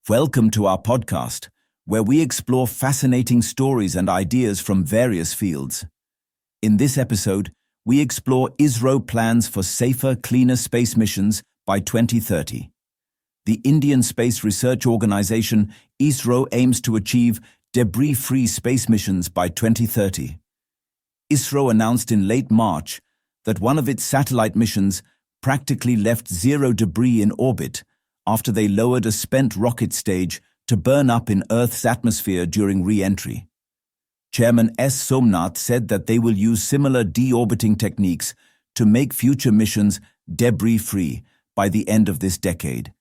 Welcome to our podcast, where we explore fascinating stories and ideas from various fields. In this episode, we explore ISRO plans for safer, cleaner space missions by 2030. The Indian Space Research Organization, ISRO, aims to achieve debris-free space missions by 2030. ISRO announced in late March that one of its satellite missions practically left zero debris in orbit after they lowered a spent rocket stage to burn up in Earth's atmosphere during re-entry. Chairman S. Somnath said that they will use similar deorbiting techniques to make future missions debris-free by the end of this decade.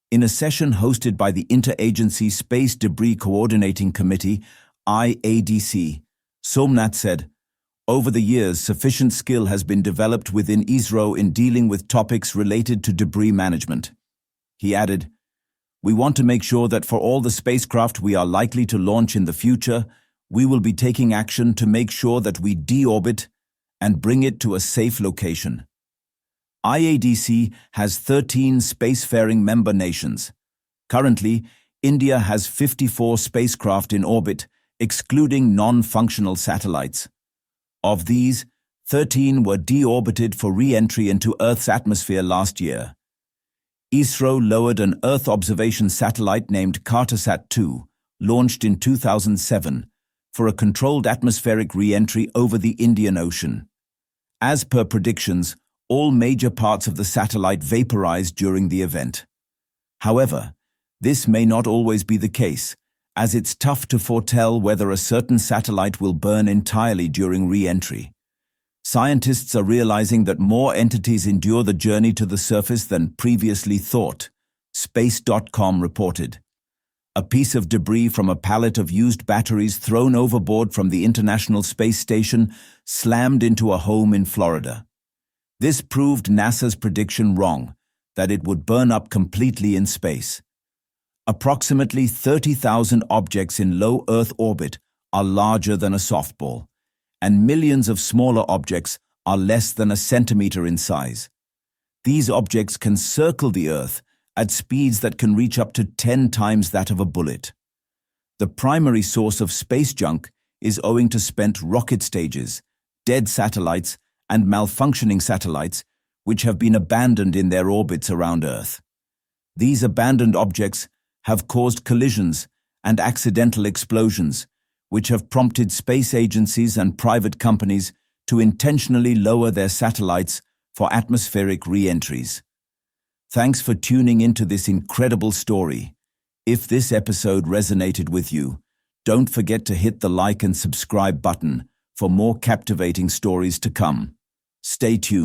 In a session hosted by the Interagency Space Debris Coordinating Committee, IADC, Somnath said, "Over the years, sufficient skill has been developed within ISRO in dealing with topics related to debris management." He added, "We want to make sure that for all the spacecraft we are likely to launch in the future, we will be taking action to make sure that we deorbit and bring it to a safe location." IADC has 13 spacefaring member nations. Currently, India has 54 spacecraft in orbit, excluding non-functional satellites. Of these, 13 were deorbited for re-entry into Earth's atmosphere last year. ISRO lowered an Earth observation satellite named Cartosat-2, launched in 2007, for a controlled atmospheric re-entry over the Indian Ocean. As per predictions, all major parts of the satellite vaporized during the event. However, this may not always be the case, as it's tough to foretell whether a certain satellite will burn entirely during re-entry. Scientists are realizing that more entities endure the journey to the surface than previously thought, Space.com reported. A piece of debris from a pallet of used batteries thrown overboard from the International Space Station slammed into a home in Florida. This proved NASA's prediction wrong, that it would burn up completely in space. Approximately 30,000 objects in low Earth orbit are larger than a softball, and millions of smaller objects are less than a centimeter in size. These objects can circle the Earth at speeds that can reach up to 10 times that of a bullet. The primary source of space junk is owing to spent rocket stages, dead satellites, and malfunctioning satellites which have been abandoned in their orbits around Earth. These abandoned objects have caused collisions and accidental explosions, which have prompted space agencies and private companies to intentionally lower their satellites for atmospheric re-entries. Thanks for tuning into this incredible story. If this episode resonated with you, don't forget to hit the like and subscribe button for more captivating stories to come. Stay tuned.